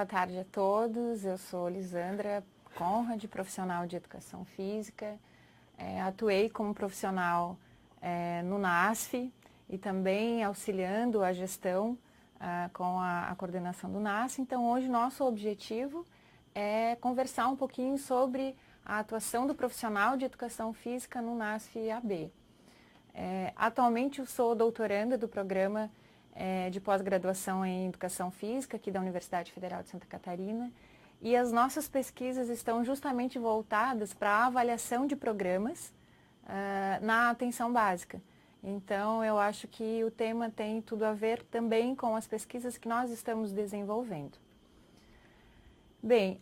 boa tarde a todos. Eu sou Lisandra Conrad, profissional de Educação Física. Atuei como profissional no NASF e também auxiliando a gestão com a coordenação do NASF. Então, hoje, nosso objetivo é conversar um pouquinho sobre a atuação do profissional de Educação Física no NASF-AB. Atualmente, eu sou doutoranda do programa de pós-graduação em Educação Física aqui da Universidade Federal de Santa Catarina, e as nossas pesquisas estão justamente voltadas para a avaliação de programas na atenção básica. Então, eu acho que o tema tem tudo a ver também com as pesquisas que nós estamos desenvolvendo. Bem,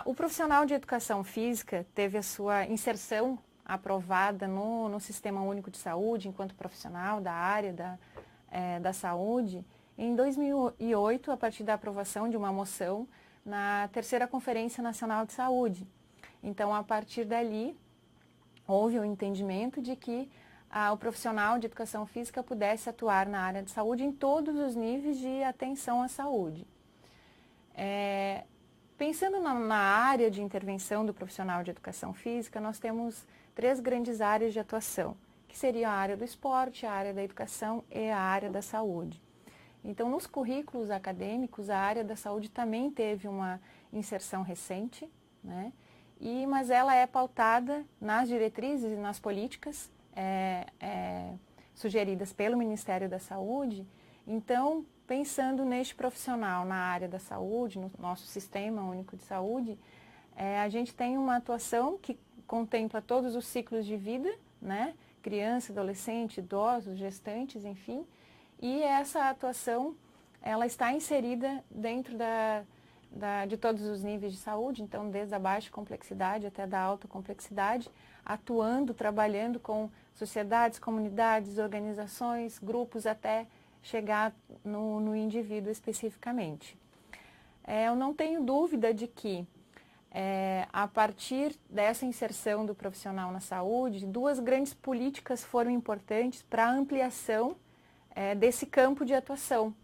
o profissional de Educação Física teve a sua inserção aprovada no Sistema Único de Saúde enquanto profissional da área da saúde em 2008, a partir da aprovação de uma moção na terceira Conferência Nacional de Saúde. Então, a partir dali, houve o entendimento de que o profissional de Educação Física pudesse atuar na área de saúde em todos os níveis de atenção à saúde. Pensando na área de intervenção do profissional de Educação Física, nós temos 3 grandes áreas de atuação, que seria a área do esporte, a área da educação e a área da saúde. Então, nos currículos acadêmicos, a área da saúde também teve uma inserção recente, né? Mas ela é pautada nas diretrizes e nas políticas sugeridas pelo Ministério da Saúde. Então, pensando neste profissional na área da saúde, no nosso Sistema Único de Saúde, a gente tem uma atuação que contempla todos os ciclos de vida, né? Criança, adolescente, idosos, gestantes, enfim. E essa atuação, ela está inserida dentro de todos os níveis de saúde, então desde a baixa complexidade até da alta complexidade, atuando, trabalhando com sociedades, comunidades, organizações, grupos, até chegar no indivíduo especificamente. Eu não tenho dúvida de que a partir dessa inserção do profissional na saúde, 2 grandes políticas foram importantes para a ampliação desse campo de atuação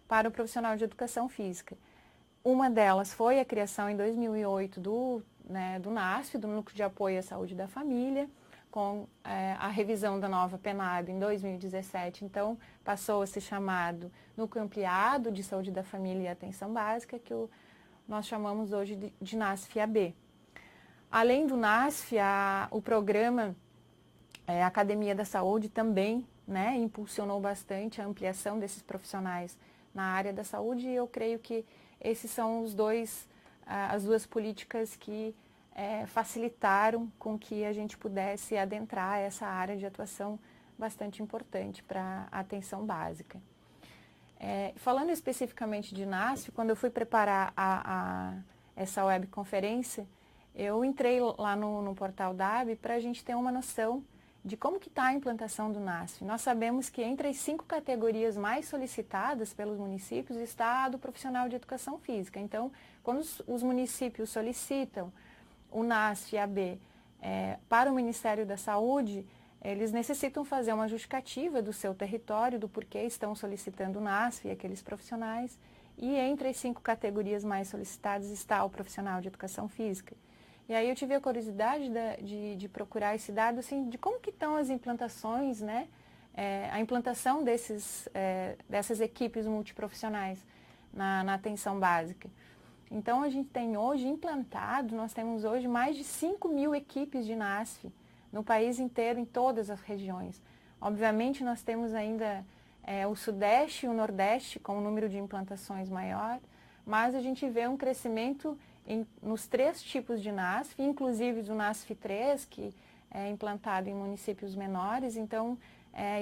para o profissional de Educação Física. Uma delas foi a criação em 2008 do NASF, do Núcleo de Apoio à Saúde da Família, com a revisão da nova PNAB em 2017, então passou a ser chamado Núcleo Ampliado de Saúde da Família e Atenção Básica, que nós chamamos hoje de NASF-AB. Além do NASF, o programa Academia da Saúde também impulsionou bastante a ampliação desses profissionais na área da saúde, e eu creio que esses são as 2 políticas que facilitaram com que a gente pudesse adentrar essa área de atuação bastante importante para a atenção básica. Falando especificamente de NASF, quando eu fui preparar essa webconferência, eu entrei lá no portal DAB para a gente ter uma noção de como que está a implantação do NASF. Nós sabemos que entre as 5 categorias mais solicitadas pelos municípios está a do profissional de Educação Física. Então, quando os municípios solicitam o NASF-AB para o Ministério da Saúde, eles necessitam fazer uma justificativa do seu território, do porquê estão solicitando o NASF e aqueles profissionais, e entre as 5 categorias mais solicitadas está o profissional de Educação Física. E aí eu tive a curiosidade de procurar esse dado, assim, de como que estão as implantações, a implantação dessas equipes multiprofissionais na atenção básica. Então, a gente tem hoje implantado, nós temos hoje mais de 5.000 equipes de NASF no país inteiro, em todas as regiões. Obviamente, nós temos ainda o Sudeste e o Nordeste com um número de implantações maior, mas a gente vê um crescimento nos 3 tipos de NASF, inclusive do NASF-3, que é implantado em municípios menores. Então,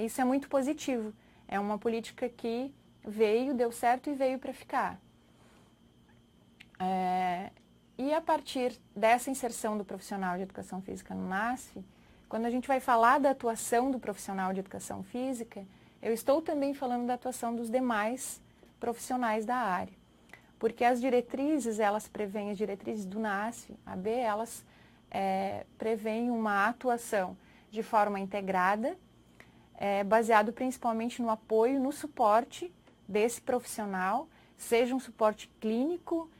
isso é muito positivo. É uma política que deu certo e veio para ficar. E a partir dessa inserção do profissional de Educação Física no NASF, quando a gente vai falar da atuação do profissional de Educação Física, eu estou também falando da atuação dos demais profissionais da área. Porque as diretrizes, as diretrizes do NASF-AB, elas prevêem uma atuação de forma integrada, baseado principalmente no apoio, no suporte desse profissional, seja um suporte clínico,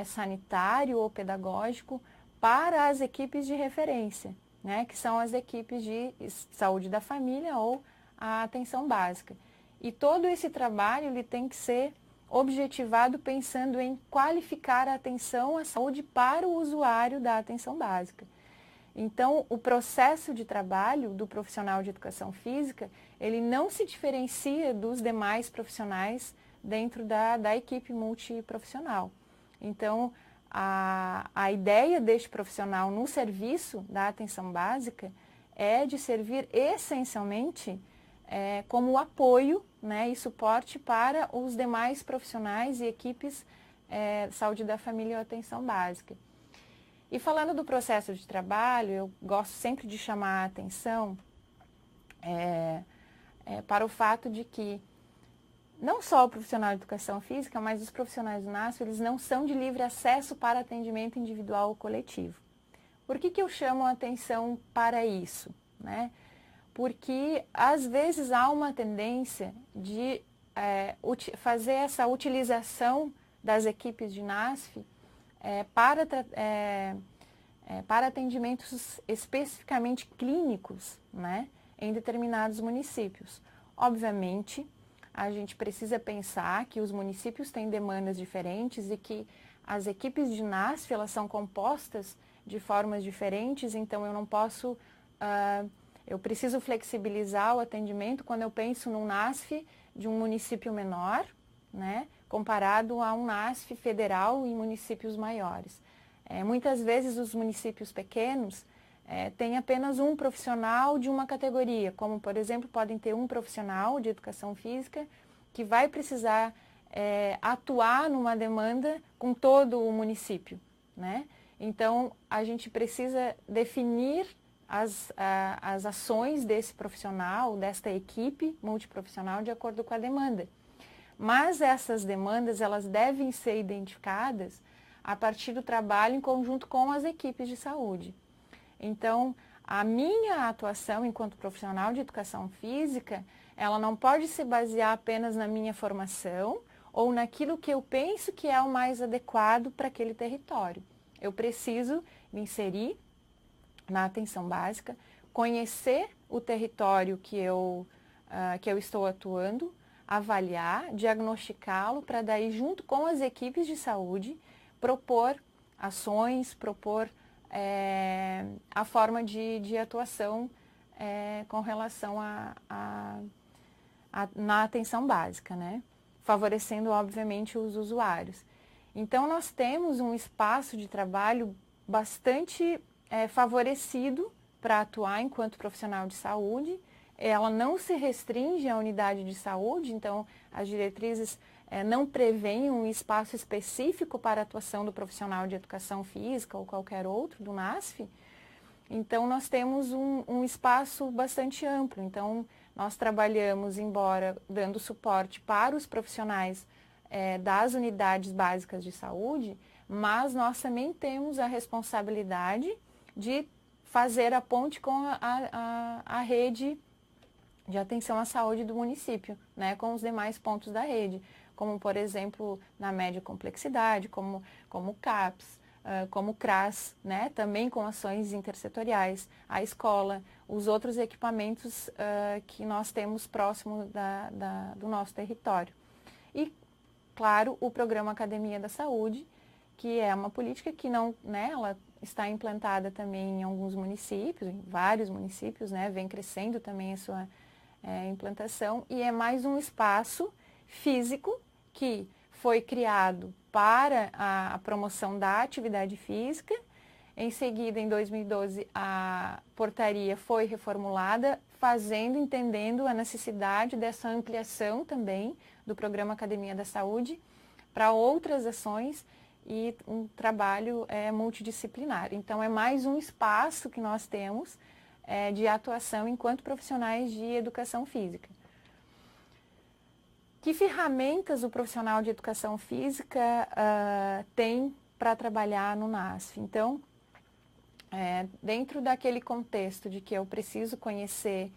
sanitário ou pedagógico para as equipes de referência, né, que são as equipes de saúde da família ou a atenção básica. E todo esse trabalho ele tem que ser objetivado pensando em qualificar a atenção à saúde para o usuário da atenção básica. Então, o processo de trabalho do profissional de educação física, ele não se diferencia dos demais profissionais dentro da equipe multiprofissional. Então, a ideia deste profissional no serviço da atenção básica é de servir essencialmente como apoio, né, e suporte para os demais profissionais e equipes saúde da família ou atenção básica. E falando do processo de trabalho, eu gosto sempre de chamar a atenção para o fato de que não só o profissional de educação física, mas os profissionais do NASF, eles não são de livre acesso para atendimento individual ou coletivo. Por que eu chamo a atenção para isso, né? Porque às vezes há uma tendência de fazer essa utilização das equipes de NASF para atendimentos especificamente clínicos, né, em determinados municípios. Obviamente, a gente precisa pensar que os municípios têm demandas diferentes e que as equipes de NASF elas são compostas de formas diferentes, então eu não posso, eu preciso flexibilizar o atendimento quando eu penso num NASF de um município menor, né, comparado a um NASF federal em municípios maiores. Muitas vezes os municípios pequenos têm apenas um profissional de uma categoria, como por exemplo podem ter um profissional de educação física que vai precisar atuar numa demanda com todo o município, né? Então a gente precisa definir as ações desse profissional, desta equipe multiprofissional de acordo com a demanda. Mas essas demandas, elas devem ser identificadas a partir do trabalho em conjunto com as equipes de saúde. Então, a minha atuação enquanto profissional de educação física, ela não pode se basear apenas na minha formação ou naquilo que eu penso que é o mais adequado para aquele território. Eu preciso me inserir na atenção básica, conhecer o território que eu estou atuando, avaliar, diagnosticá-lo, para daí, junto com as equipes de saúde, propor ações, propor a forma de atuação com relação na atenção básica, né? Favorecendo, obviamente, os usuários. Então, nós temos um espaço de trabalho bastante favorecido para atuar enquanto profissional de saúde. Ela não se restringe à unidade de saúde, então as diretrizes não prevêem um espaço específico para a atuação do profissional de educação física ou qualquer outro do NASF. Então nós temos um espaço bastante amplo. Então nós trabalhamos, embora dando suporte para os profissionais das unidades básicas de saúde, mas nós também temos a responsabilidade de fazer a ponte com a rede de atenção à saúde do município, né, com os demais pontos da rede, como, por exemplo, na média complexidade, como o CAPS, como o CRAS, né, também com ações intersetoriais, a escola, os outros equipamentos que nós temos próximo do nosso território. E, claro, o programa Academia da Saúde, que é uma política que não, né, ela está implantada também em alguns municípios, em vários municípios, né, vem crescendo também a sua implantação, e é mais um espaço físico que foi criado para a promoção da atividade física. Em seguida, em 2012, a portaria foi reformulada, entendendo a necessidade dessa ampliação também do programa Academia da Saúde para outras ações e um trabalho multidisciplinar. Então, é mais um espaço que nós temos de atuação enquanto profissionais de educação física. Que ferramentas o profissional de educação física tem para trabalhar no NASF? Então, dentro daquele contexto de que eu preciso conhecer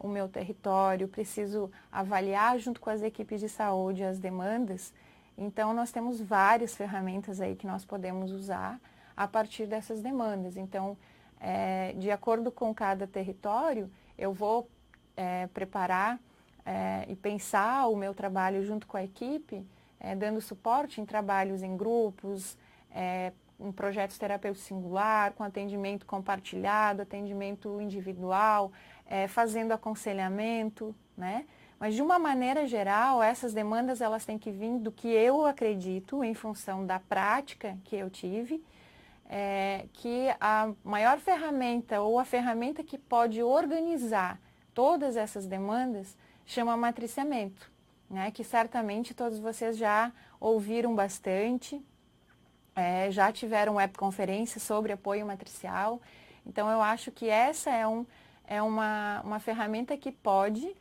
o meu território, preciso avaliar junto com as equipes de saúde as demandas, Então, nós temos várias ferramentas aí que nós podemos usar a partir dessas demandas. Então, de acordo com cada território, eu vou preparar e pensar o meu trabalho junto com a equipe, dando suporte em trabalhos em grupos, em projetos terapêuticos singular, com atendimento compartilhado, atendimento individual, fazendo aconselhamento, né? Mas de uma maneira geral, essas demandas elas têm que vir do que eu acredito em função da prática que eu tive, que a maior ferramenta ou a ferramenta que pode organizar todas essas demandas chama matriciamento, né? Que certamente todos vocês já ouviram bastante, já tiveram webconferências sobre apoio matricial. Então eu acho que essa é uma ferramenta que pode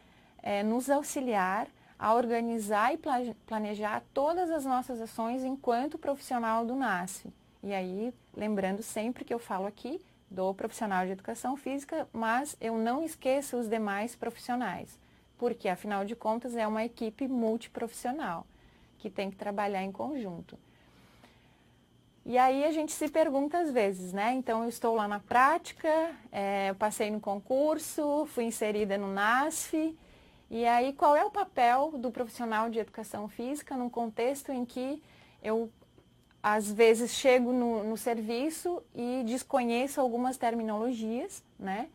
nos auxiliar a organizar e planejar todas as nossas ações enquanto profissional do NASF. E aí, lembrando sempre que eu falo aqui do profissional de educação física, mas eu não esqueço os demais profissionais, porque afinal de contas é uma equipe multiprofissional que tem que trabalhar em conjunto. E aí a gente se pergunta às vezes, né? Então eu estou lá na prática, eu passei no concurso, fui inserida no NASF, e aí qual é o papel do profissional de educação física num contexto em que eu às vezes chego no serviço e desconheço algumas terminologias, né?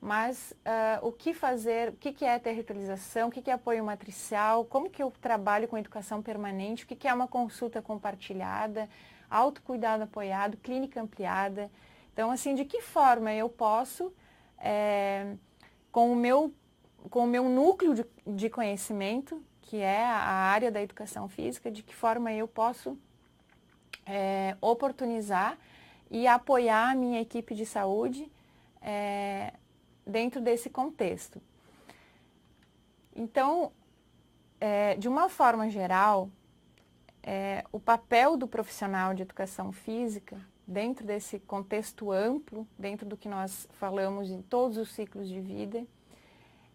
Mas o que fazer, o que é territorialização, o que é apoio matricial, como que eu trabalho com educação permanente, o que é uma consulta compartilhada, autocuidado apoiado, clínica ampliada. Então, assim, de que forma eu posso, com o meu núcleo de conhecimento, que é a área da educação física, de que forma eu posso oportunizar e apoiar a minha equipe de saúde dentro desse contexto. Então, de uma forma geral, o papel do profissional de educação física, dentro desse contexto amplo, dentro do que nós falamos em todos os ciclos de vida,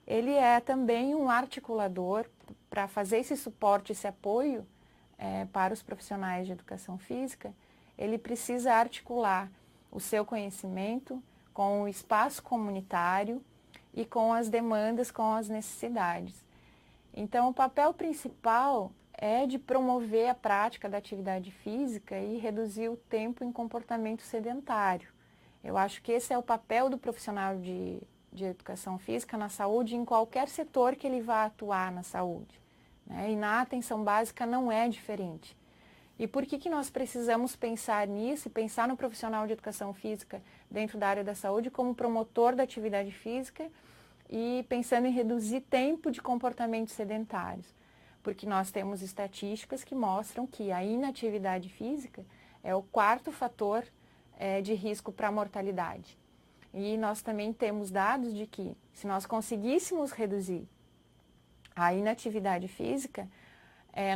ele é também um articulador para fazer esse suporte, esse apoio para os profissionais de educação física. Ele precisa articular o seu conhecimento com o espaço comunitário e com as demandas, com as necessidades. Então, o papel principal é de promover a prática da atividade física e reduzir o tempo em comportamento sedentário. Eu acho que esse é o papel do profissional de educação física na saúde, em qualquer setor que ele vá atuar na saúde, né? E na atenção básica não é diferente. E por que nós precisamos pensar nisso e pensar no profissional de educação física dentro da área da saúde como promotor da atividade física e pensando em reduzir tempo de comportamentos sedentários? Porque nós temos estatísticas que mostram que a inatividade física é o quarto fator de risco para a mortalidade. E nós também temos dados de que, se nós conseguíssemos reduzir a inatividade física,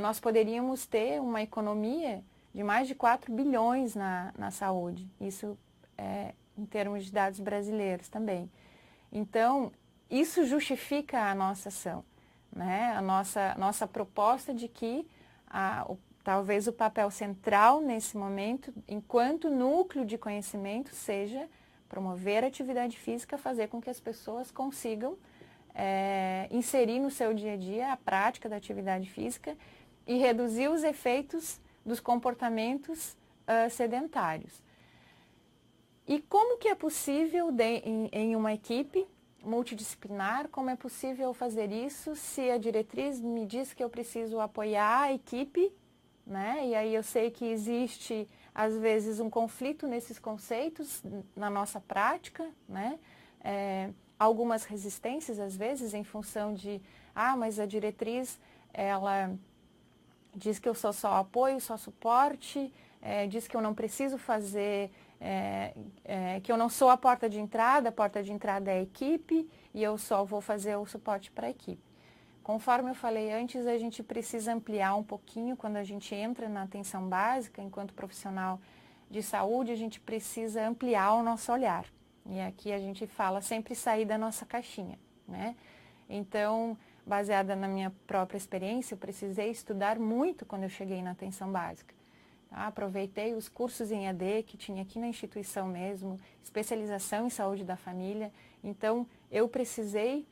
nós poderíamos ter uma economia de mais de 4 bilhões na saúde. Isso em termos de dados brasileiros também. Então, isso justifica a nossa ação, né? A nossa proposta de que talvez o papel central nesse momento, enquanto núcleo de conhecimento, seja promover a atividade física, fazer com que as pessoas consigam inserir no seu dia a dia a prática da atividade física e reduzir os efeitos dos comportamentos sedentários. E como que é possível, em uma equipe multidisciplinar, como é possível fazer isso se a diretriz me diz que eu preciso apoiar a equipe, né? E aí eu sei que existe, às vezes, um conflito nesses conceitos na nossa prática, né? Algumas resistências, às vezes, em função de, mas a diretriz, ela diz que eu sou só apoio, só suporte, diz que eu não preciso fazer, que eu não sou a porta de entrada é a equipe e eu só vou fazer o suporte para a equipe. Conforme eu falei antes, a gente precisa ampliar um pouquinho quando a gente entra na atenção básica, enquanto profissional de saúde, a gente precisa ampliar o nosso olhar. E aqui a gente fala sempre sair da nossa caixinha, né? Então, baseada na minha própria experiência, eu precisei estudar muito quando eu cheguei na atenção básica. Tá? Aproveitei os cursos em EAD que tinha aqui na instituição mesmo, especialização em saúde da família. Então, eu precisei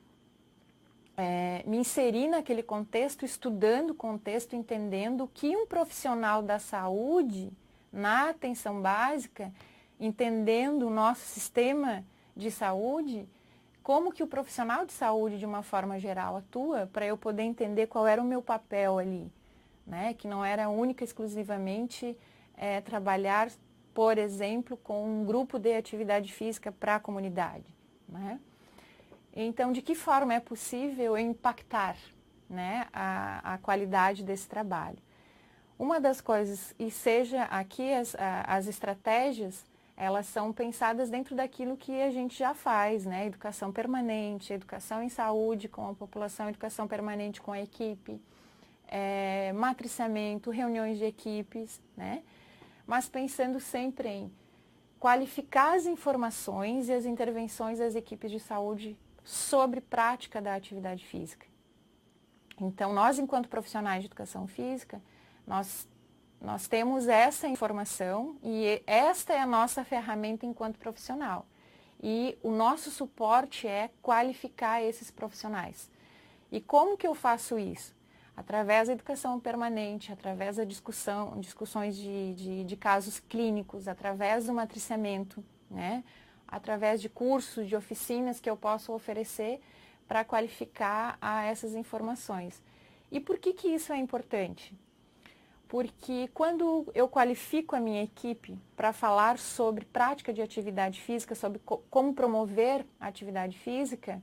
me inserir naquele contexto, estudando o contexto, entendendo o que um profissional da saúde, na atenção básica, entendendo o nosso sistema de saúde, como que o profissional de saúde, de uma forma geral, atua, para eu poder entender qual era o meu papel ali, né? Que não era única e exclusivamente trabalhar, por exemplo, com um grupo de atividade física para a comunidade, né? Então, de que forma é possível impactar, né, a qualidade desse trabalho? Uma das coisas, e seja aqui as estratégias, elas são pensadas dentro daquilo que a gente já faz, né? Educação permanente, educação em saúde com a população, educação permanente com a equipe, matriciamento, reuniões de equipes, né? Mas pensando sempre em qualificar as informações e as intervenções das equipes de saúde sobre prática da atividade física. Então, nós, enquanto profissionais de educação física, nós temos essa informação e esta é a nossa ferramenta enquanto profissional. E o nosso suporte é qualificar esses profissionais. E como que eu faço isso? Através da educação permanente, através da discussões de casos clínicos, através do matriciamento, né? Através de cursos, de oficinas que eu posso oferecer para qualificar essas informações. E por que isso é importante? Porque quando eu qualifico a minha equipe para falar sobre prática de atividade física, sobre como promover a atividade física,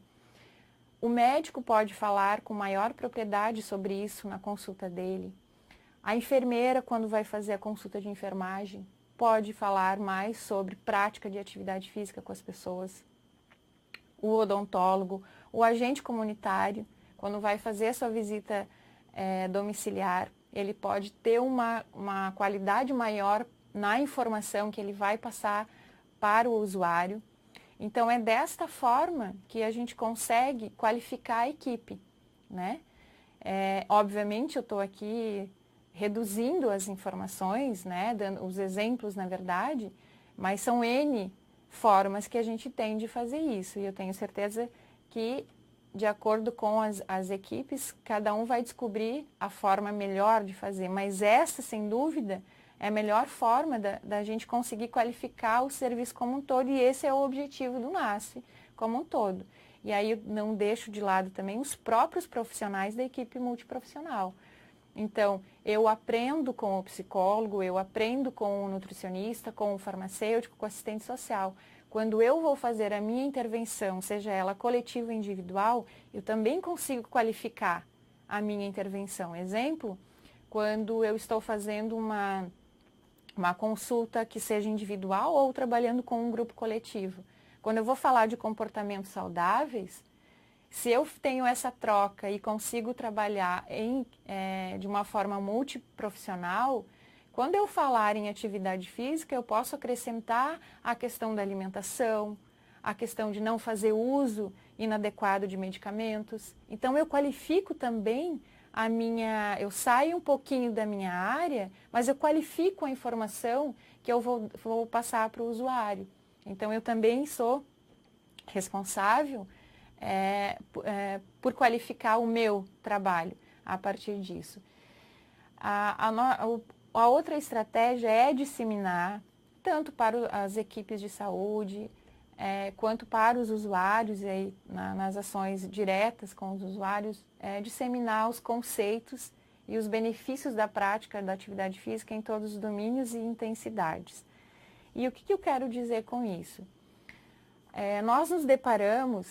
o médico pode falar com maior propriedade sobre isso na consulta dele. A enfermeira, quando vai fazer a consulta de enfermagem, pode falar mais sobre prática de atividade física com as pessoas. O odontólogo, o agente comunitário, quando vai fazer a sua visita domiciliar, ele pode ter uma qualidade maior na informação que ele vai passar para o usuário. Então, é desta forma que a gente consegue qualificar a equipe, né? Obviamente, eu estou aqui reduzindo as informações, né? Dando os exemplos, na verdade, mas são N formas que a gente tem de fazer isso. E eu tenho certeza que, de acordo com as equipes, cada um vai descobrir a forma melhor de fazer. Mas essa, sem dúvida, é a melhor forma da gente conseguir qualificar o serviço como um todo, e esse é o objetivo do NASF como um todo. E aí eu não deixo de lado também os próprios profissionais da equipe multiprofissional. Então, eu aprendo com o psicólogo, eu aprendo com o nutricionista, com o farmacêutico, com o assistente social. Quando eu vou fazer a minha intervenção, seja ela coletiva ou individual, eu também consigo qualificar a minha intervenção. Exemplo, quando eu estou fazendo uma consulta que seja individual ou trabalhando com um grupo coletivo. Quando eu vou falar de comportamentos saudáveis, se eu tenho essa troca e consigo trabalhar de uma forma multiprofissional, quando eu falar em atividade física, eu posso acrescentar a questão da alimentação, a questão de não fazer uso inadequado de medicamentos. Então, eu qualifico também eu saio um pouquinho da minha área, mas eu qualifico a informação que eu vou passar para o usuário. Então, eu também sou responsável por qualificar o meu trabalho a partir disso. A outra estratégia é disseminar, tanto para as equipes de saúde, quanto para os usuários, e aí, nas ações diretas com os usuários, disseminar os conceitos e os benefícios da prática da atividade física em todos os domínios e intensidades. E o que eu quero dizer com isso? Nós nos deparamos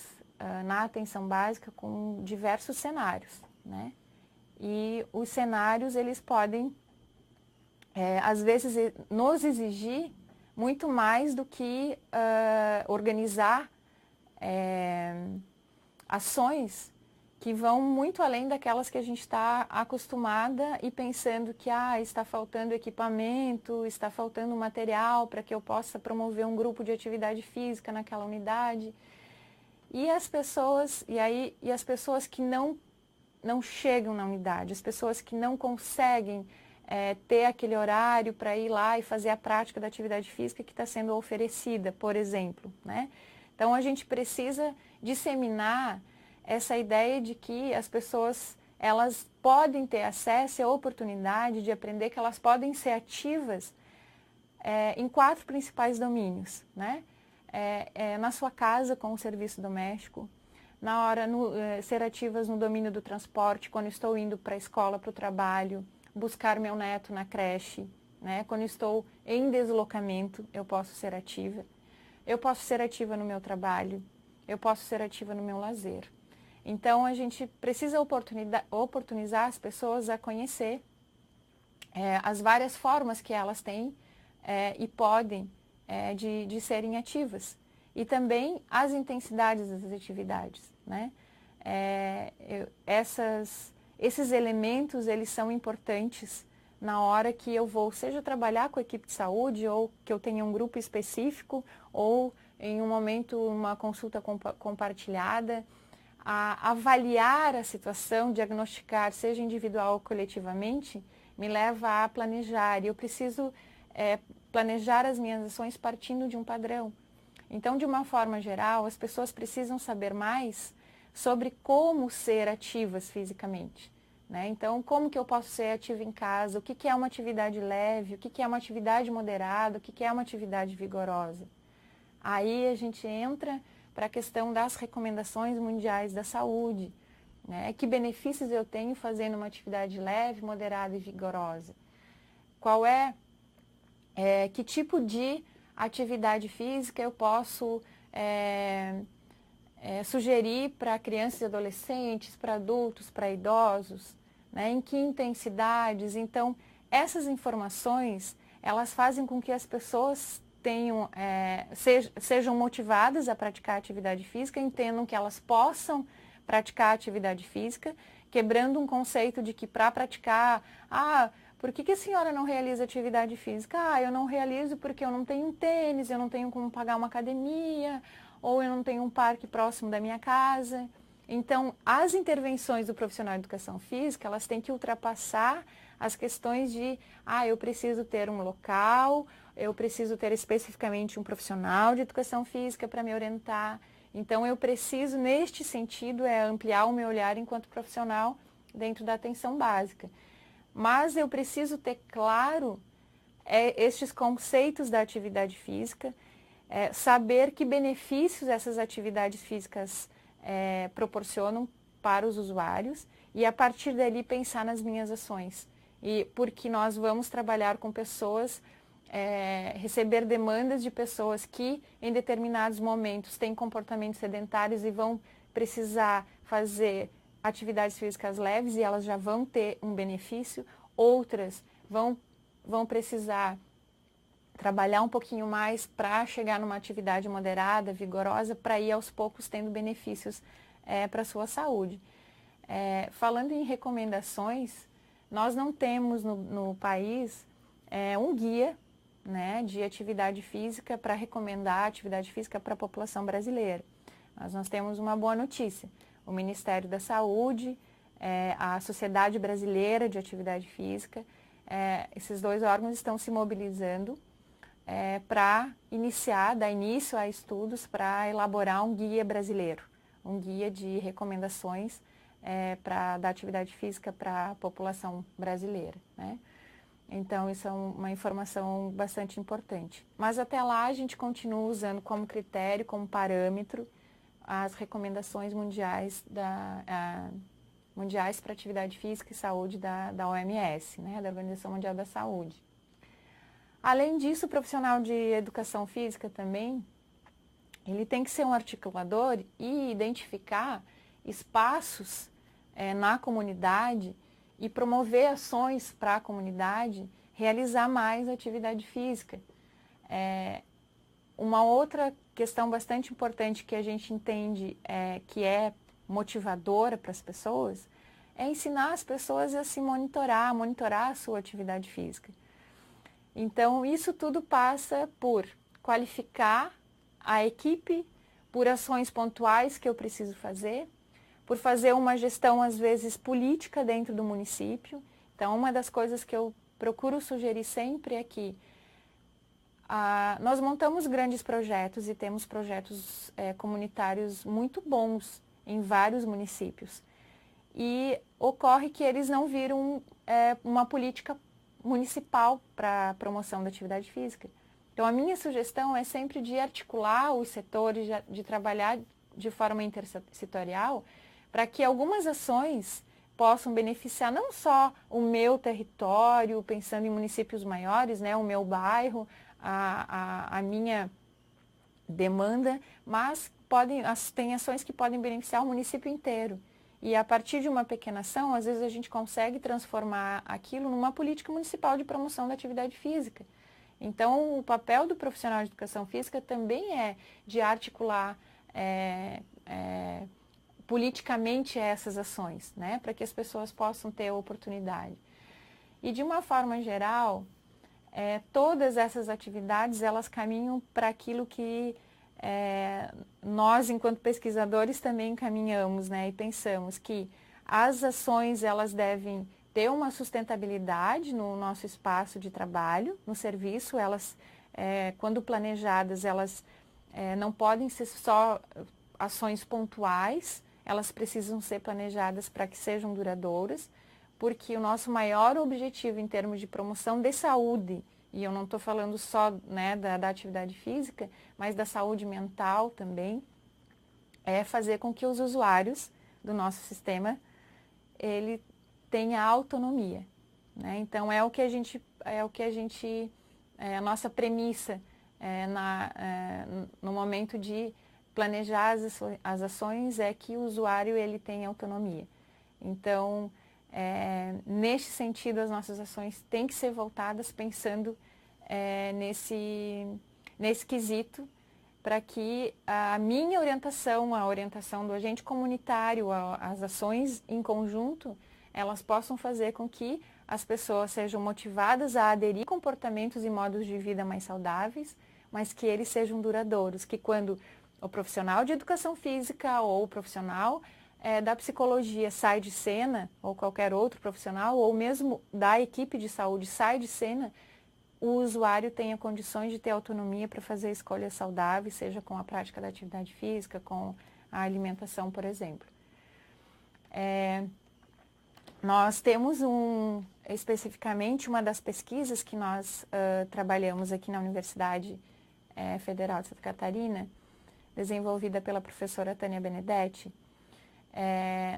na atenção básica com diversos cenários, né? E os cenários, eles podem, às vezes, nos exigir muito mais do que organizar ações que vão muito além daquelas que a gente está acostumada e pensando que está faltando equipamento, está faltando material para que eu possa promover um grupo de atividade física naquela unidade. E as pessoas que não não chegam na unidade, as pessoas que não conseguem ter aquele horário para ir lá e fazer a prática da atividade física que está sendo oferecida, por exemplo, né? Então, a gente precisa disseminar essa ideia de que as pessoas, elas podem ter acesso à oportunidade de aprender que elas podem ser ativas em 4 principais domínios, né? Na sua casa com o serviço doméstico, ser ativas no domínio do transporte, quando estou indo para a escola, para o trabalho, buscar meu neto na creche, né? Quando estou em deslocamento, eu posso ser ativa. Eu posso ser ativa no meu trabalho, eu posso ser ativa no meu lazer. Então, a gente precisa oportunizar as pessoas a conhecer as várias formas que elas têm e podem de serem ativas. E também as intensidades das atividades, né? Esses elementos, eles são importantes na hora que eu vou, seja trabalhar com a equipe de saúde, ou que eu tenha um grupo específico, ou em um momento, uma consulta compartilhada, a avaliar a situação, diagnosticar, seja individual ou coletivamente, me leva a planejar. E eu preciso planejar as minhas ações partindo de um padrão. Então, de uma forma geral, as pessoas precisam saber mais sobre como ser ativas fisicamente, né? Então, como que eu posso ser ativa em casa, o que é uma atividade leve, o que é uma atividade moderada, o que é uma atividade vigorosa. Aí a gente entra para a questão das recomendações mundiais da saúde, né? Que benefícios eu tenho fazendo uma atividade leve, moderada e vigorosa? Que tipo de atividade física eu posso sugerir para crianças e adolescentes, para adultos, para idosos, né? Em que intensidades? Então, essas informações, elas fazem com que as pessoas sejam motivadas a praticar atividade física, entendam que elas possam praticar atividade física, quebrando um conceito de que para praticar, por que a senhora não realiza atividade física? Eu não realizo porque eu não tenho tênis, eu não tenho como pagar uma academia, ou eu não tenho um parque próximo da minha casa. Então, as intervenções do profissional de educação física, elas têm que ultrapassar as questões de, eu preciso ter um local, eu preciso ter especificamente um profissional de educação física para me orientar. Então, eu preciso, neste sentido, ampliar o meu olhar enquanto profissional dentro da atenção básica. Mas eu preciso ter claro estes conceitos da atividade física, saber que benefícios essas atividades físicas proporcionam para os usuários e, a partir dali, pensar nas minhas ações. E porque nós vamos trabalhar com pessoas, receber demandas de pessoas que, em determinados momentos, têm comportamentos sedentários e vão precisar fazer atividades físicas leves e elas já vão ter um benefício. Outras vão precisar trabalhar um pouquinho mais para chegar numa atividade moderada, vigorosa, para ir aos poucos tendo benefícios para a sua saúde. Falando em recomendações, nós não temos no país um guia, né, de atividade física para recomendar atividade física para a população brasileira. Mas nós temos uma boa notícia. O Ministério da Saúde, a Sociedade Brasileira de Atividade Física, esses 2 órgãos estão se mobilizando para dar início a estudos para elaborar um guia brasileiro, um guia de recomendações da atividade física para a população brasileira, né? Então, isso é uma informação bastante importante. Mas até lá a gente continua usando como critério, como parâmetro, as recomendações mundiais mundiais para atividade física e saúde da OMS, né, da Organização Mundial da Saúde. Além disso, o profissional de educação física também, ele tem que ser um articulador e identificar espaços na comunidade e promover ações para a comunidade realizar mais atividade física. Uma outra questão bastante importante que a gente entende que é motivadora para as pessoas é ensinar as pessoas a se monitorar a sua atividade física. Então, isso tudo passa por qualificar a equipe, por ações pontuais que eu preciso fazer, por fazer uma gestão, às vezes, política dentro do município. Então, uma das coisas que eu procuro sugerir sempre é que nós montamos grandes projetos e temos projetos comunitários muito bons em vários municípios. E ocorre que eles não viram uma política municipal para a promoção da atividade física. Então, a minha sugestão é sempre de articular os setores, de trabalhar de forma intersetorial, para que algumas ações possam beneficiar não só o meu território, pensando em municípios maiores, né, o meu bairro, a minha demanda, mas tem ações que podem beneficiar o município inteiro. E a partir de uma pequena ação, às vezes a gente consegue transformar aquilo numa política municipal de promoção da atividade física. Então, o papel do profissional de educação física também é de articular politicamente essas ações, né, para que as pessoas possam ter oportunidade. E de uma forma geral, todas essas atividades, elas caminham para aquilo que nós, enquanto pesquisadores, também caminhamos, né, e pensamos que as ações, elas devem ter uma sustentabilidade no nosso espaço de trabalho, no serviço. Elas, quando planejadas, elas não podem ser só ações pontuais, elas precisam ser planejadas para que sejam duradouras, porque o nosso maior objetivo em termos de promoção de saúde, e eu não estou falando só, né, da atividade física, mas da saúde mental também, é fazer com que os usuários do nosso sistema, ele tenha autonomia, né? Então, a nossa premissa no momento de planejar as ações é que o usuário, ele tenha autonomia. Então, neste sentido, as nossas ações têm que ser voltadas pensando nesse quesito, para que a minha orientação, a orientação do agente comunitário, as ações em conjunto, elas possam fazer com que as pessoas sejam motivadas a aderir a comportamentos e modos de vida mais saudáveis, mas que eles sejam duradouros, que quando o profissional de educação física ou o profissional da psicologia sai de cena, ou qualquer outro profissional, ou mesmo da equipe de saúde sai de cena, o usuário tenha condições de ter autonomia para fazer escolhas saudáveis, seja com a prática da atividade física, com a alimentação, por exemplo. Nós temos especificamente uma das pesquisas que nós trabalhamos aqui na Universidade Federal de Santa Catarina, desenvolvida pela professora Tânia Benedetti.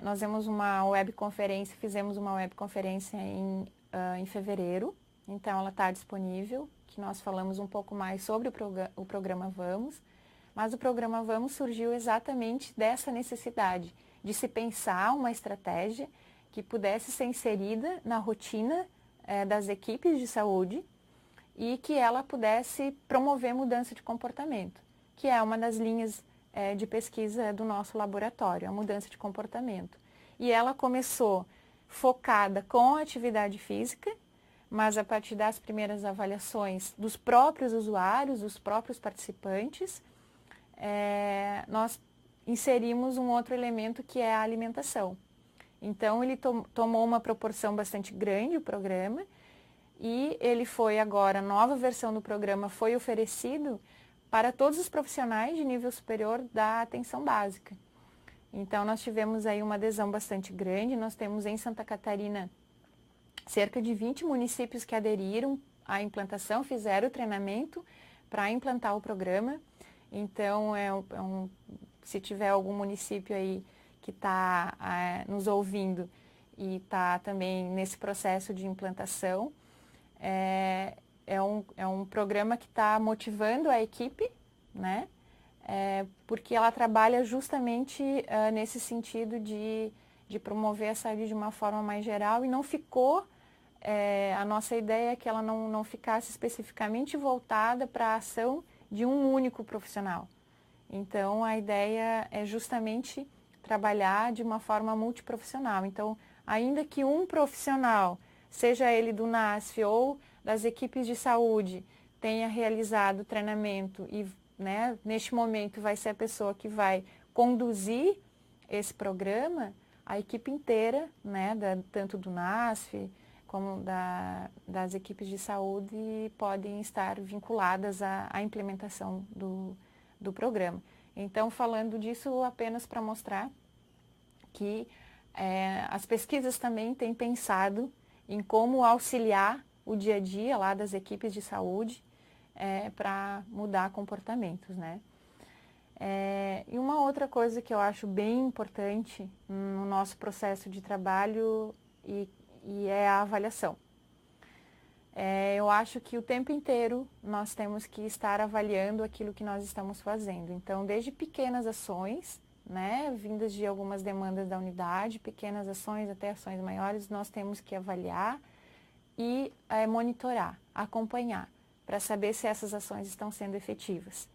Nós fizemos uma webconferência em fevereiro, então ela está disponível, que nós falamos um pouco mais sobre o programa Vamos, mas o programa Vamos surgiu exatamente dessa necessidade de se pensar uma estratégia que pudesse ser inserida na rotina das equipes de saúde e que ela pudesse promover mudança de comportamento, que é uma das linhas de pesquisa do nosso laboratório, a mudança de comportamento. E ela começou focada com a atividade física, mas a partir das primeiras avaliações dos próprios usuários, dos próprios participantes, nós inserimos um outro elemento que é a alimentação. Então, ele tomou uma proporção bastante grande, o programa, e ele foi agora, a nova versão do programa foi oferecido para todos os profissionais de nível superior da atenção básica. Então, nós tivemos aí uma adesão bastante grande. Nós temos em Santa Catarina cerca de 20 municípios que aderiram à implantação, fizeram o treinamento para implantar o programa. Então, se tiver algum município aí que está nos ouvindo e está também nesse processo de implantação, é um programa que está motivando a equipe, né? Porque ela trabalha justamente nesse sentido de promover a saúde de uma forma mais geral e não ficou, a nossa ideia é que ela não ficasse especificamente voltada para a ação de um único profissional. Então, a ideia é justamente trabalhar de uma forma multiprofissional. Então, ainda que um profissional, seja ele do NASF ou das equipes de saúde, tenha realizado o treinamento e, né, neste momento vai ser a pessoa que vai conduzir esse programa, a equipe inteira, né, tanto do NASF como das equipes de saúde, podem estar vinculadas à implementação do programa. Então, falando disso apenas para mostrar que as pesquisas também têm pensado em como auxiliar o dia a dia lá das equipes de saúde para mudar comportamentos, né? E uma outra coisa que eu acho bem importante no nosso processo de trabalho e é a avaliação. Eu acho que o tempo inteiro nós temos que estar avaliando aquilo que nós estamos fazendo. Então, desde pequenas ações, né, vindas de algumas demandas da unidade, pequenas ações até ações maiores, nós temos que avaliar e monitorar, acompanhar, para saber se essas ações estão sendo efetivas.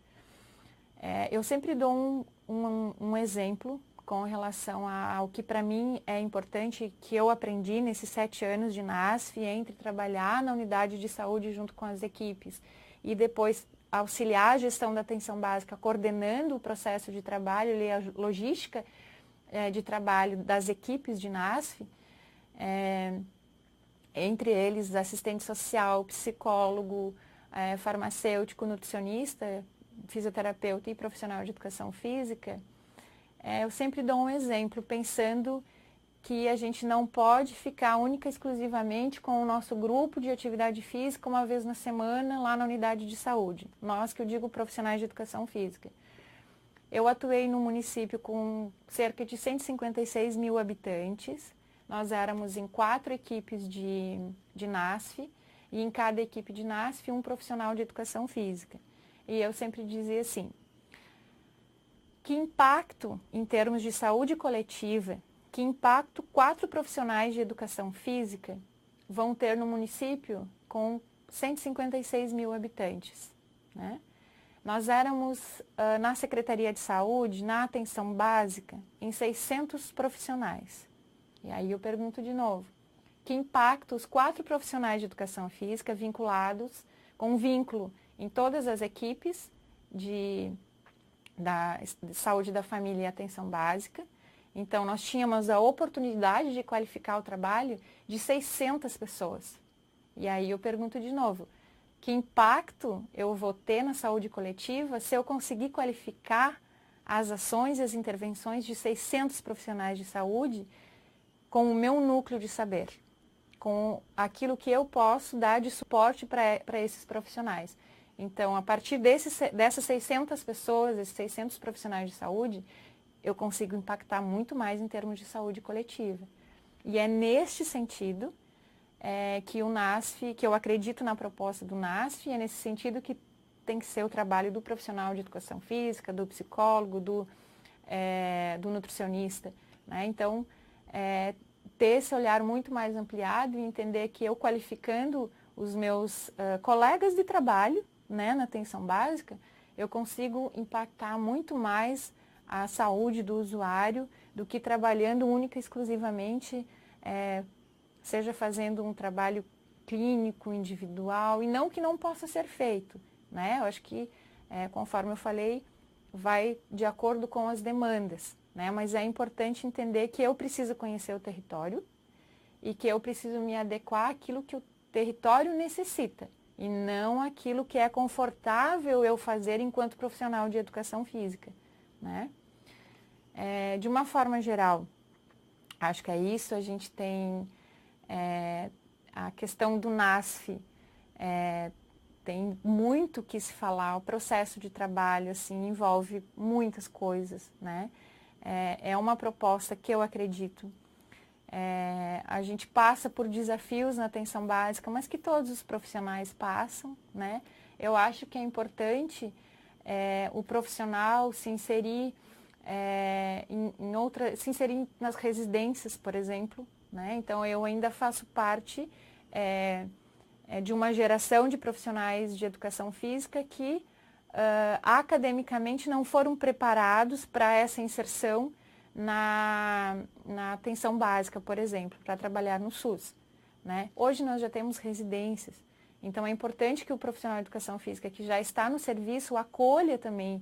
Eu sempre dou um exemplo com relação ao que para mim é importante, que eu aprendi nesses 7 anos de NASF, entre trabalhar na unidade de saúde junto com as equipes e depois auxiliar a gestão da atenção básica, coordenando o processo de trabalho e a logística de trabalho das equipes de NASF, entre eles assistente social, psicólogo, farmacêutico, nutricionista, fisioterapeuta e profissional de educação física. Eu sempre dou um exemplo, pensando que a gente não pode ficar única e exclusivamente com o nosso grupo de atividade física uma vez na semana lá na unidade de saúde. Nós, que eu digo profissionais de educação física. Eu atuei no município com cerca de 156 mil habitantes. Nós éramos em 4 equipes de NASF e em cada equipe de NASF um profissional de educação física. E eu sempre dizia assim, que impacto em termos de saúde coletiva, que impacto 4 profissionais de educação física vão ter no município com 156 mil habitantes, né? Nós éramos, na Secretaria de Saúde, na atenção básica, em 600 profissionais. E aí eu pergunto de novo, que impacto os 4 profissionais de educação física vinculados, com vínculo em todas as equipes de saúde da família e atenção básica. Então, nós tínhamos a oportunidade de qualificar o trabalho de 600 pessoas. E aí eu pergunto de novo, que impacto eu vou ter na saúde coletiva se eu conseguir qualificar as ações e as intervenções de 600 profissionais de saúde com o meu núcleo de saber, com aquilo que eu posso dar de suporte para esses profissionais. Então, a partir dessas 600 pessoas, esses 600 profissionais de saúde, eu consigo impactar muito mais em termos de saúde coletiva. E é neste sentido que o NASF, que eu acredito na proposta do NASF, é nesse sentido que tem que ser o trabalho do profissional de educação física, do psicólogo, do nutricionista, né? Então, ter esse olhar muito mais ampliado e entender que eu qualificando os meus colegas de trabalho, né, na atenção básica, eu consigo impactar muito mais a saúde do usuário do que trabalhando única e exclusivamente, seja fazendo um trabalho clínico, individual, e não que não possa ser feito, né? Eu acho que, conforme eu falei, vai de acordo com as demandas, né? Mas é importante entender que eu preciso conhecer o território e que eu preciso me adequar àquilo que o território necessita e não aquilo que é confortável eu fazer enquanto profissional de educação física, né? De uma forma geral, acho que é isso. A gente tem a questão do NASF, tem muito que se falar. O processo de trabalho assim envolve muitas coisas, né? É uma proposta que eu acredito. A gente passa por desafios na atenção básica, mas que todos os profissionais passam, né? Eu acho que é importante o profissional se inserir se inserir nas residências, por exemplo, né? Então, eu ainda faço parte de uma geração de profissionais de educação física que academicamente não foram preparados para essa inserção na atenção básica, por exemplo, para trabalhar no SUS, né? Hoje nós já temos residências, então é importante que o profissional de educação física que já está no serviço acolha também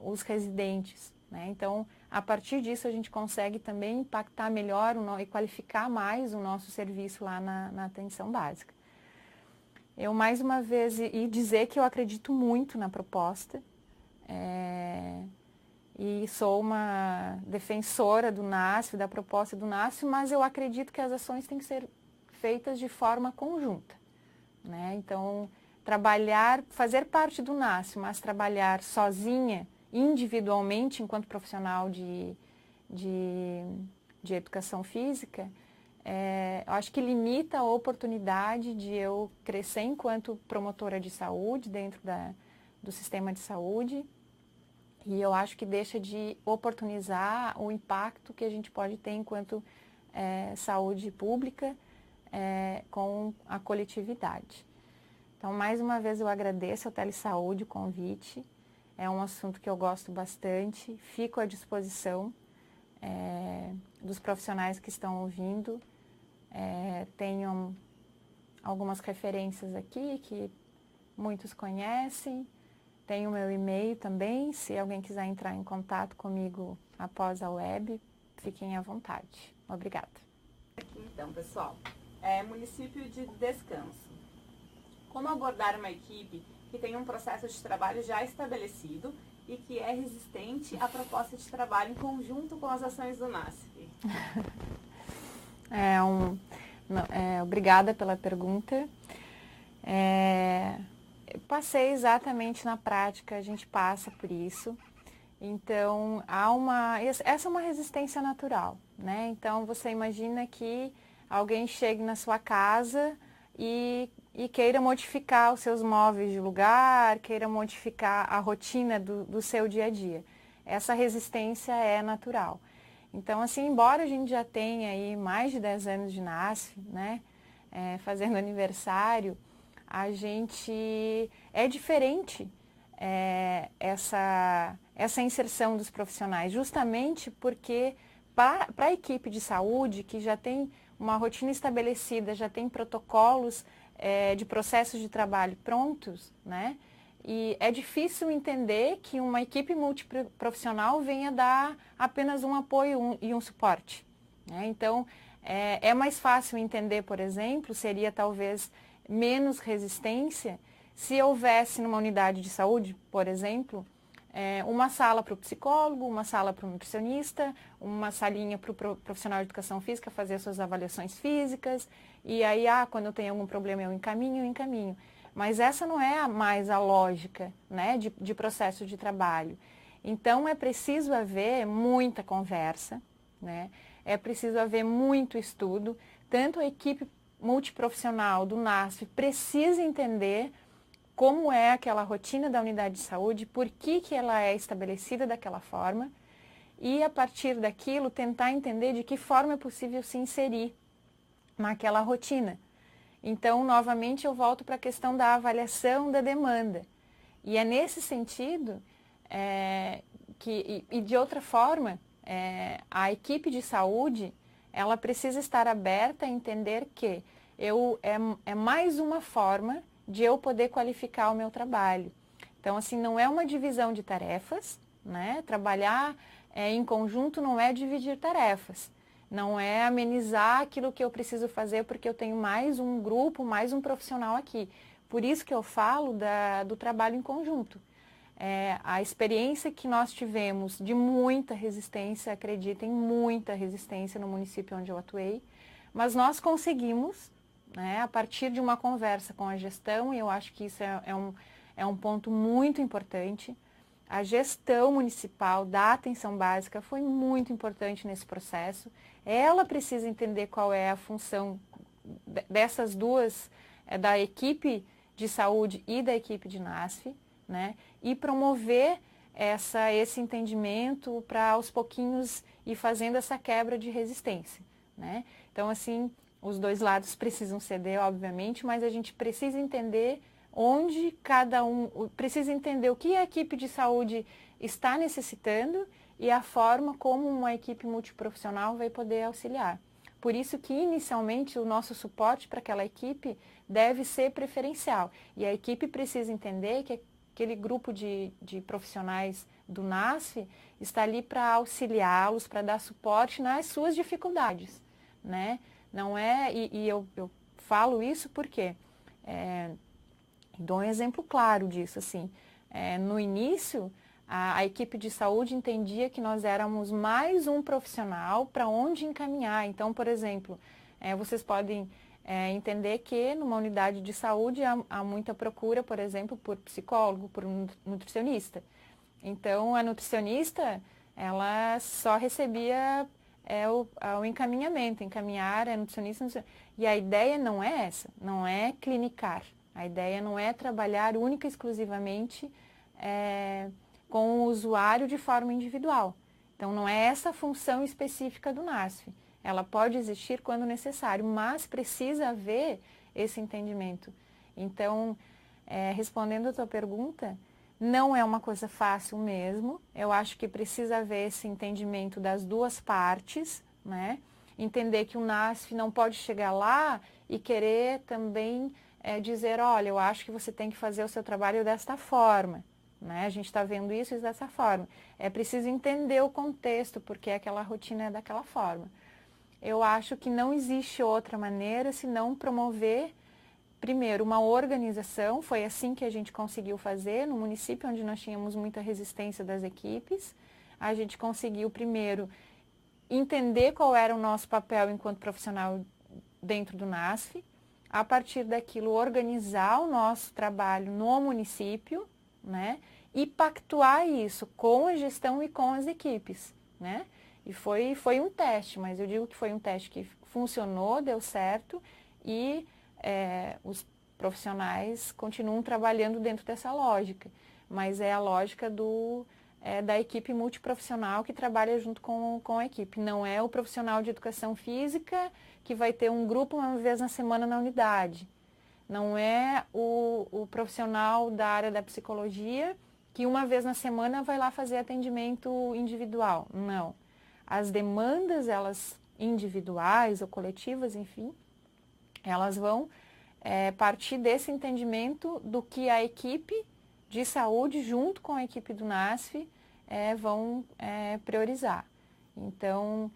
os residentes, né? Então, a partir disso a gente consegue também impactar melhor e qualificar mais o nosso serviço lá na atenção básica. Eu, mais uma vez, e dizer que eu acredito muito na proposta, e sou uma defensora do NASF, da proposta do NASF, mas eu acredito que as ações têm que ser feitas de forma conjunta, né? Então, fazer parte do NASF, mas trabalhar sozinha, individualmente, enquanto profissional de educação física, eu acho que limita a oportunidade de eu crescer enquanto promotora de saúde dentro do sistema de saúde, e eu acho que deixa de oportunizar o impacto que a gente pode ter enquanto saúde pública com a coletividade. Então, mais uma vez, eu agradeço ao Telesaúde o convite. É um assunto que eu gosto bastante. Fico à disposição dos profissionais que estão ouvindo. Tenho algumas referências aqui que muitos conhecem. Tenho o meu e-mail também. Se alguém quiser entrar em contato comigo após a web, fiquem à vontade. Obrigada. Aqui então, pessoal, município de descanso. Como abordar uma equipe que tem um processo de trabalho já estabelecido e que é resistente à proposta de trabalho em conjunto com as ações do NASF? Obrigada pela pergunta. Passei exatamente na prática, a gente passa por isso. Então, essa é uma resistência natural, né? Então, você imagina que alguém chegue na sua casa e queira modificar os seus móveis de lugar, queira modificar a rotina do seu dia a dia. Essa resistência é natural. Então, assim, embora a gente já tenha aí mais de 10 anos de NASF, né, fazendo aniversário, a gente é diferente essa inserção dos profissionais, justamente porque para a equipe de saúde, que já tem uma rotina estabelecida, já tem protocolos de processos de trabalho prontos, né? E é difícil entender que uma equipe multiprofissional venha dar apenas um apoio e um suporte, né? Então, é mais fácil entender, por exemplo, seria talvez menos resistência se houvesse numa unidade de saúde, por exemplo, uma sala para o psicólogo, uma sala para o nutricionista, uma salinha para o profissional de educação física fazer as suas avaliações físicas, e aí, quando eu tenho algum problema eu encaminho. Mas essa não é mais a lógica, né, de processo de trabalho. Então, é preciso haver muita conversa, né, é preciso haver muito estudo, tanto a equipe multiprofissional do NASF precisa entender como é aquela rotina da unidade de saúde, por que ela é estabelecida daquela forma, e a partir daquilo tentar entender de que forma é possível se inserir naquela rotina. Então, novamente, eu volto para a questão da avaliação da demanda. E é nesse sentido e de outra forma, a equipe de saúde, ela precisa estar aberta a entender que é mais uma forma de eu poder qualificar o meu trabalho. Então, assim, não é uma divisão de tarefas, né? Trabalhar em conjunto não é dividir tarefas, não é amenizar aquilo que eu preciso fazer porque eu tenho mais um grupo, mais um profissional aqui. Por isso que eu falo do trabalho em conjunto. A experiência que nós tivemos de muita resistência, acreditem, muita resistência no município onde eu atuei, mas nós conseguimos, né, a partir de uma conversa com a gestão, e eu acho que isso é um ponto muito importante. A gestão municipal da atenção básica foi muito importante nesse processo. Ela precisa entender qual é a função dessas duas, da equipe de saúde e da equipe de NASF, né, e promover esse entendimento para aos pouquinhos ir fazendo essa quebra de resistência, né? Então, assim, os dois lados precisam ceder, obviamente, mas a gente precisa entender onde cada precisa entender o que a equipe de saúde está necessitando e a forma como uma equipe multiprofissional vai poder auxiliar. Por isso que, inicialmente, o nosso suporte para aquela equipe deve ser preferencial. E a equipe precisa entender que aquele grupo de profissionais do NASF está ali para auxiliá-los, para dar suporte nas suas dificuldades, né? Não é, e eu falo isso porque dou um exemplo claro disso, assim, no início a equipe de saúde entendia que nós éramos mais um profissional para onde encaminhar. Então, por exemplo, vocês podem entender que numa unidade de saúde há muita procura, por exemplo, por psicólogo, por um nutricionista. Então, a nutricionista, ela só recebia o encaminhamento, encaminhar a nutricionista. E a ideia não é essa, não é clinicar. A ideia não é trabalhar única e exclusivamente com o usuário de forma individual. Então, não é essa a função específica do NASF. Ela pode existir quando necessário, mas precisa haver esse entendimento. Então, respondendo a tua pergunta, não é uma coisa fácil mesmo. Eu acho que precisa haver esse entendimento das duas partes, né? Entender que o NASF não pode chegar lá e querer também dizer, olha, eu acho que você tem que fazer o seu trabalho desta forma. Né? A gente está vendo isso dessa forma. É preciso entender o contexto, porque aquela rotina é daquela forma. Eu acho que não existe outra maneira senão promover, primeiro, uma organização. Foi assim que a gente conseguiu fazer no município, onde nós tínhamos muita resistência das equipes. A gente conseguiu, primeiro, entender qual era o nosso papel enquanto profissional dentro do NASF. A partir daquilo, organizar o nosso trabalho no município, né? E pactuar isso com a gestão e com as equipes, né? E foi um teste, mas eu digo que foi um teste que funcionou, deu certo e os profissionais continuam trabalhando dentro dessa lógica, mas é a lógica da equipe multiprofissional que trabalha junto com a equipe. Não é o profissional de educação física que vai ter um grupo uma vez na semana na unidade. Não é o profissional da área da psicologia que uma vez na semana vai lá fazer atendimento individual. Não. As demandas, elas individuais ou coletivas, enfim, elas vão partir desse entendimento do que a equipe de saúde, junto com a equipe do NASF, vão priorizar. Então,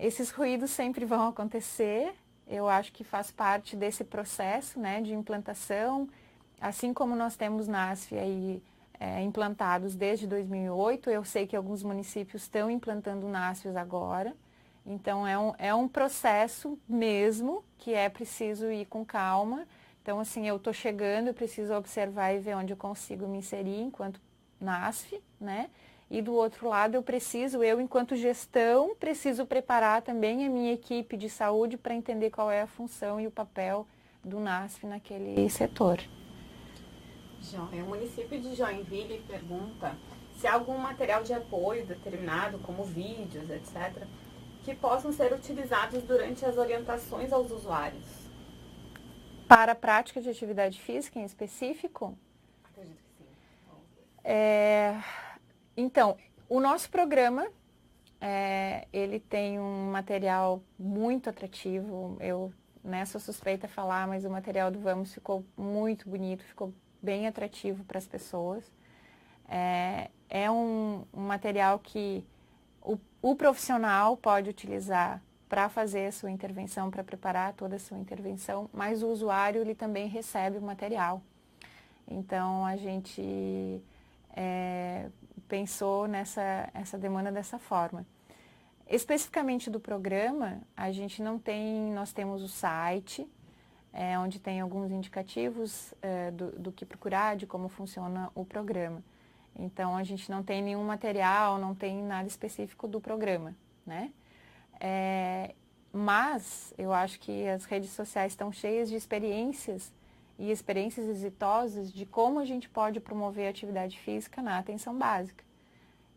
esses ruídos sempre vão acontecer. Eu acho que faz parte desse processo, né, de implantação, assim como nós temos NASF aí implantados desde 2008, eu sei que alguns municípios estão implantando NASFs agora, então é um processo mesmo que é preciso ir com calma. Então, assim, eu estou chegando, eu preciso observar e ver onde eu consigo me inserir enquanto NASF, né? E do outro lado, eu enquanto gestão, preciso preparar também a minha equipe de saúde para entender qual é a função e o papel do NASF naquele setor. Joia. O município de Joinville pergunta se há algum material de apoio determinado, como vídeos, etc., que possam ser utilizados durante as orientações aos usuários. Para a prática de atividade física em específico? Acredito que sim. Então, o nosso programa, ele tem um material muito atrativo. Eu sou suspeita a falar, mas o material do Vamos ficou muito bonito, ficou bem atrativo para as pessoas. É um material que o profissional pode utilizar para fazer a sua intervenção, para preparar toda a sua intervenção, mas o usuário ele também recebe o material. Então, a gente pensou essa demanda dessa forma. Especificamente do programa, nós temos o site, onde tem alguns indicativos do que procurar, de como funciona o programa. Então, a gente não tem nenhum material, não tem nada específico do programa, né? Mas eu acho que as redes sociais estão cheias de experiências e experiências exitosas de como a gente pode promover a atividade física na atenção básica.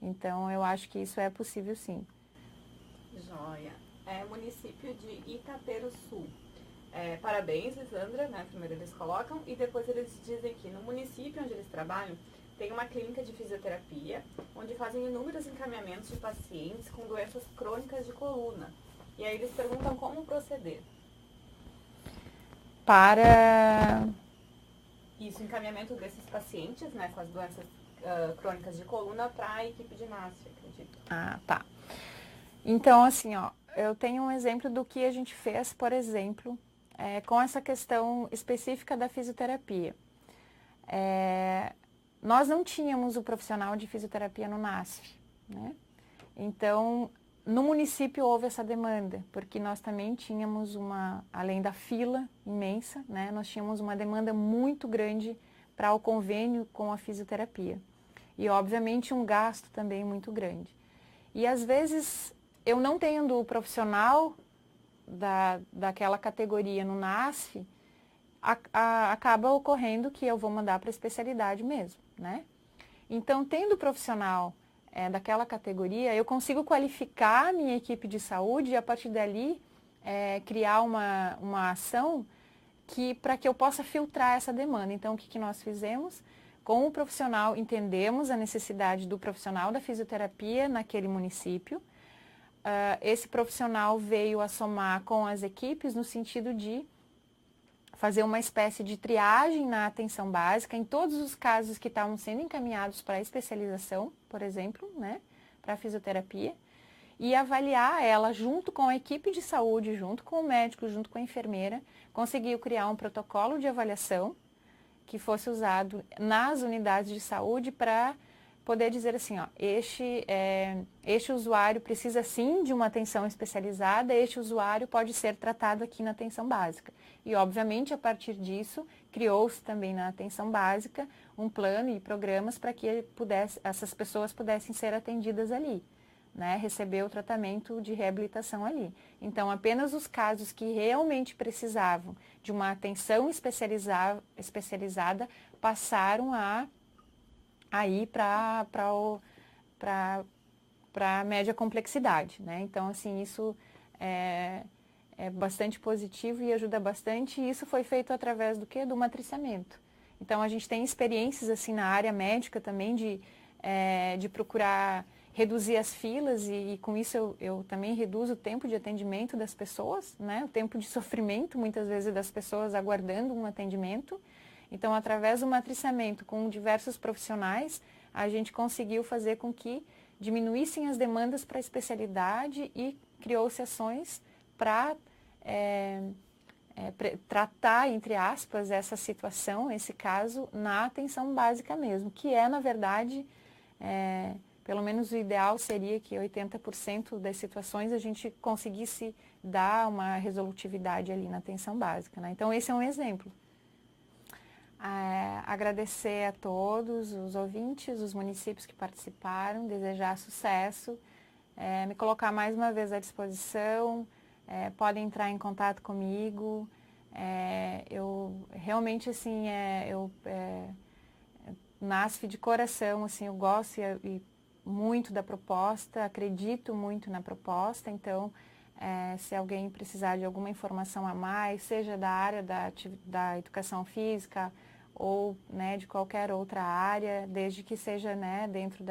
Então, eu acho que isso é possível, sim. Joia. Município de Itaperuçu. Parabéns, Lisandra, né? Primeiro eles colocam e depois eles dizem que no município onde eles trabalham tem uma clínica de fisioterapia, onde fazem inúmeros encaminhamentos de pacientes com doenças crônicas de coluna. E aí eles perguntam como proceder. Para Isso, encaminhamento desses pacientes, né, com as doenças crônicas de coluna para a equipe de NASF, acredito. Ah, tá. Então, assim, ó, eu tenho um exemplo do que a gente fez, por exemplo, com essa questão específica da fisioterapia. Nós não tínhamos o profissional de fisioterapia no NASF, né? Então, no município houve essa demanda, porque nós também tínhamos além da fila imensa, né, nós tínhamos uma demanda muito grande para o convênio com a fisioterapia. E, obviamente, um gasto também muito grande. E, às vezes, eu não tendo o profissional daquela categoria no NASF, acaba ocorrendo que eu vou mandar para a especialidade mesmo, né? Então, tendo profissional daquela categoria, eu consigo qualificar a minha equipe de saúde e, a partir dali, criar uma ação para que eu possa filtrar essa demanda. Então, o que nós fizemos? Com o profissional, entendemos a necessidade do profissional da fisioterapia naquele município. Esse profissional veio a somar com as equipes no sentido de fazer uma espécie de triagem na atenção básica em todos os casos que estavam sendo encaminhados para a especialização, por exemplo, né, para a fisioterapia, e avaliar ela junto com a equipe de saúde, junto com o médico, junto com a enfermeira, conseguiu criar um protocolo de avaliação que fosse usado nas unidades de saúde para poder dizer assim, ó, este usuário precisa sim de uma atenção especializada, este usuário pode ser tratado aqui na atenção básica. E, obviamente, a partir disso, criou-se também na atenção básica um plano e programas para que essas pessoas pudessem ser atendidas ali, né, receber o tratamento de reabilitação ali. Então, apenas os casos que realmente precisavam de uma atenção especializada passaram a ir para a média complexidade, né? Então, assim, isso é bastante positivo e ajuda bastante. E isso foi feito através do quê? Do matriciamento. Então, a gente tem experiências, assim, na área médica também de procurar reduzir as filas e com isso eu também reduzo o tempo de atendimento das pessoas, né? O tempo de sofrimento, muitas vezes, das pessoas aguardando um atendimento. Então, através do matriciamento com diversos profissionais, a gente conseguiu fazer com que diminuíssem as demandas para a especialidade e criou-se ações para tratar, entre aspas, essa situação, esse caso, na atenção básica mesmo, que na verdade, pelo menos o ideal seria que 80% das situações a gente conseguisse dar uma resolutividade ali na atenção básica, né? Então, esse é um exemplo. Agradecer a todos os ouvintes, os municípios que participaram, desejar sucesso, me colocar mais uma vez à disposição, podem entrar em contato comigo. Eu realmente, assim, NASF de coração, assim, eu gosto muito da proposta, acredito muito na proposta, então, se alguém precisar de alguma informação a mais, seja da área da educação física ou, né, de qualquer outra área, desde que seja, né, dentro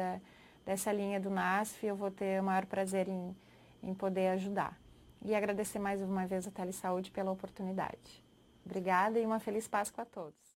dessa linha do NASF, eu vou ter o maior prazer em poder ajudar. E agradecer mais uma vez a Telesaúde pela oportunidade. Obrigada e uma feliz Páscoa a todos.